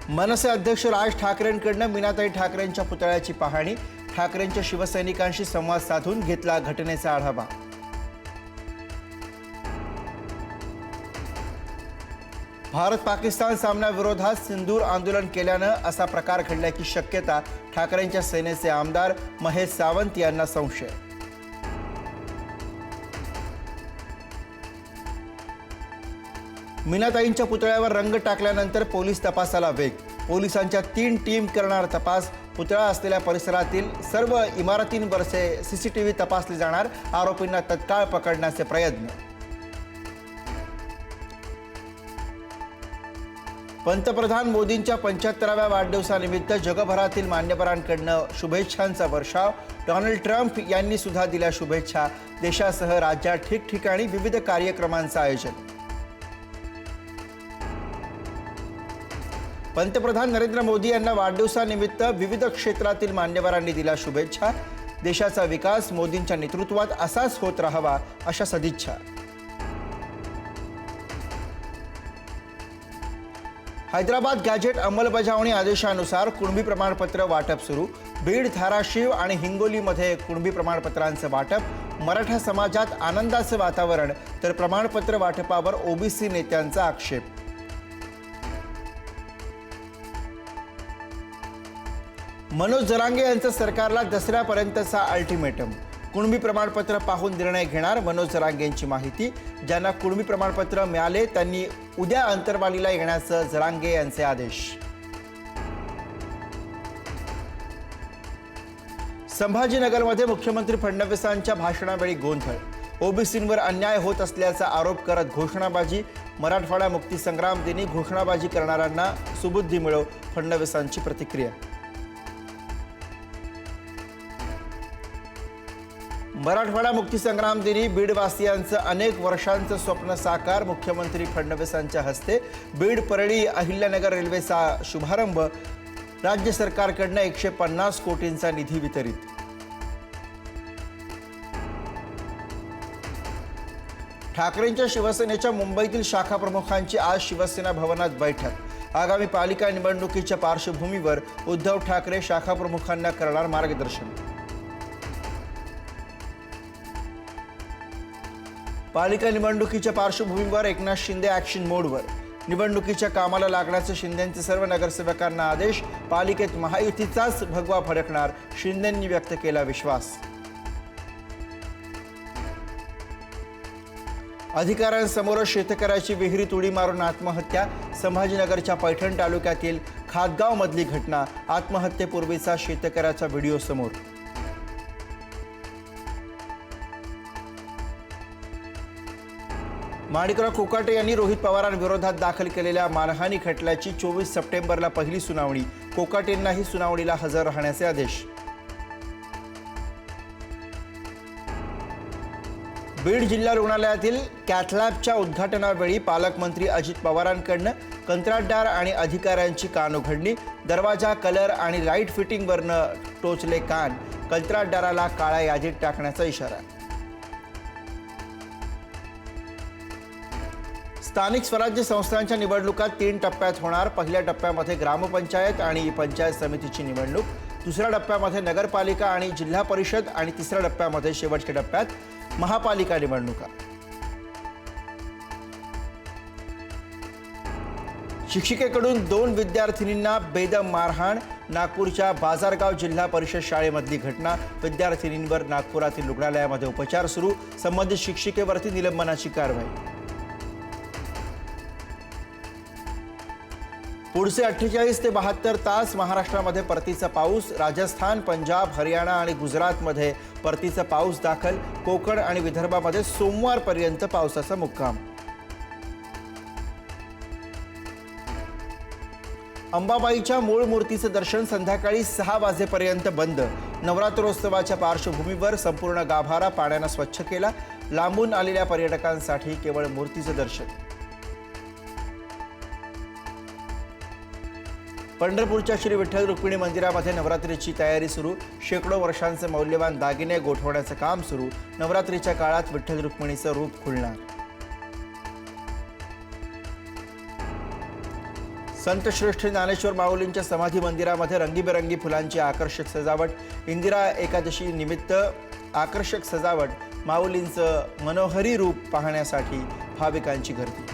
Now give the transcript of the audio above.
मनसे अध्यक्ष राज ठाकरेंकडून मीनाताई ठाकरेंच्या पुतळ्याची पाहणी, ठाकरेंच्या शिवसैनिकांशी संवाद साधून घेतला घटनेचा आढावा। भारत पाकिस्तान सामन्याविरोधात सिंदूर आंदोलन केल्यानं असा प्रकार घडल्याची शक्यता, ठाकरेंच्या सेनेचे आमदार महेश सावंत यांना संशय। मीनाताईंच्या पुतळ्यावर रंग टाकल्यानंतर पोलीस तपासाला वेग, पोलिसांच्या 3 टीम करणार तपास। पुतळा असलेल्या परिसरातील सर्व इमारतींवरचे सीसीटीव्ही तपासले जाणार, आरोपींना तत्काळ पकडण्याचे प्रयत्न। पंतप्रधान मोदींच्या 75व्या वाढदिवसानिमित्त जगभरातील मान्यवरांकडून शुभेच्छांचा वर्षाव, डोनाल्ड ट्रम्प यांनी सुद्धा दिल्या शुभेच्छा। देशासह राज्यात ठिकठिकाणी विविध कार्यक्रमांचं आयोजन। पंतप्रधान नरेंद्र मोदी यांना वाढदिवसानिमित्त विविध क्षेत्रातील मान्यवरांनी दिल्या शुभेच्छा। देशाचा विकास मोदींच्या नेतृत्वात असाच होत राहावा अशा सदिच्छा। हैदराबाद गॅजेट अंमलबजावणी आदेशानुसार कुणबी प्रमाणपत्र वाटप सुरू, बीड, धाराशिव आणि हिंगोलीमध्ये कुणबी प्रमाणपत्रांचं वाटप। मराठा समाजात आनंदाचं वातावरण, तर प्रमाणपत्र वाटपावर ओबीसी नेत्यांचा आक्षेप। मनोज जरांगे यांचं सरकारला दसऱ्यापर्यंतचा अल्टिमेटम, कुणबी प्रमाणपत्र पाहून निर्णय घेणार मनोज जरांगेंची माहिती। ज्यांना कुणबी प्रमाणपत्र मिळाले त्यांनी उद्या अंतरवालीला येण्याचं जरांगे यांचे आदेश। संभाजीनगरमध्ये मुख्यमंत्री फडणवीसांच्या भाषणावेळी गोंधळ, ओबीसींवर अन्याय होत असल्याचा आरोप करत घोषणाबाजी। मराठवाडा मुक्ती संग्राम दिनी घोषणाबाजी करणाऱ्यांना सुबुद्धी मिळो, फडणवीसांची प्रतिक्रिया। मराठवाडा मुक्ती संग्राम दिनी बीडवासियांचं अनेक वर्षांचं स्वप्न साकार, मुख्यमंत्री फडणवीसांच्या हस्ते बीड परळी अहिल्यानगर रेल्वेचा शुभारंभ। राज्य सरकारकडून 150 कोटींचा निधी वितरित। ठाकरेंच्या शिवसेनेच्या मुंबईतील शाखा प्रमुखांची आज शिवसेना भवनात बैठक। आगामी पालिका निवडणुकीच्या पार्श्वभूमीवर उद्धव ठाकरे शाखा प्रमुखांना करणार मार्गदर्शन। पालिका निवडणुकीच्या पार्श्वभूमीवर एकनाथ शिंदे ॲक्शन मोडवर, निवडणुकीच्या कामाला लागण्याचे शिंदेंचे सर्व नगरसेवकांना आदेश। पालिकेत महायुतीचाच भगवा फडकणार, शिंदेंनी व्यक्त केला विश्वास। अधिकाऱ्यांसमोर शेतकऱ्याची विहिरीत उडी मारून आत्महत्या, संभाजीनगरच्या पैठण तालुक्यातील खातगाव मधली घटना। आत्महत्येपूर्वीचा शेतकऱ्याचा व्हिडिओ समोर। माणिकराव कोकाटे यांनी रोहित पवारांविरोधात दाखल केलेल्या मानहानी खटल्याची 24 सप्टेंबरला पहिली सुनावणी, कोकाटेंनाही सुनावणीला हजर राहण्याचे आदेश। बीड जिल्हा रुग्णालयातील कॅथलॅबच्या उद्घाटनावेळी पालकमंत्री अजित पवारांकडून कंत्राटदार आणि अधिकाऱ्यांची कानउघडणी, दरवाजा कलर आणि लाईट फिटिंगवरनं टोचले कान, कंत्राटदाराला काळ्या यादीत टाकण्याचा इशारा। स्थानिक स्वराज्य संस्थांच्या निवडणुका 3 टप्प्यात होणार। पहिल्या टप्प्यामध्ये ग्रामपंचायत आणि पंचायत समितीची निवडणूक, दुसऱ्या टप्प्यामध्ये नगरपालिका आणि जिल्हा परिषद आणि तिसऱ्या टप्प्यामध्ये शेवटच्या टप्प्यात महापालिका निवडणुका। शिक्षिकेकडून 2 विद्यार्थिनींना बेदम मारहाण, नागपूरच्या बाजारगाव जिल्हा परिषद शाळेमधली घटना। विद्यार्थिनींवर नागपुरातील रुग्णालयामध्ये उपचार सुरू, संबंधित शिक्षिकेवरती निलंबनाची कारवाई। पुढचे 48 ते 72 तास महाराष्ट्रामध्ये परतीचा पाऊस, राजस्थान, पंजाब, हरियाणा आणि गुजरातमध्ये परतीचा पाऊस दाखल। कोकण आणि विदर्भामध्ये सोमवारपर्यंत पावसाचा मुक्काम। अंबाबाईच्या मूळ मूर्तीचं दर्शन संध्याकाळी 6 वाजेपर्यंत बंद। नवरात्रोत्सवाच्या पार्श्वभूमीवर संपूर्ण गाभारा पाण्यानं स्वच्छ केला, लांबून आलेल्या पर्यटकांसाठी केवळ मूर्तीचं दर्शन। पंढरपूरच्या श्री विठ्ठल रुक्मिणी मंदिरामध्ये नवरात्रीची तयारी सुरू, शेकडो वर्षांचे मौल्यवान दागिने गोठवण्याचं काम सुरू। नवरात्रीच्या काळात विठ्ठल रुक्मिणीचं रूप खुलणार। संतश्रेष्ठ ज्ञानेश्वर माऊलींच्या समाधी मंदिरामध्ये रंगीबेरंगी फुलांची आकर्षक सजावट. इंदिरा एकादशी निमित्त आकर्षक सजावट. माऊलींचं मनोहरी रूप पाहण्यासाठी भाविकांची गर्दी.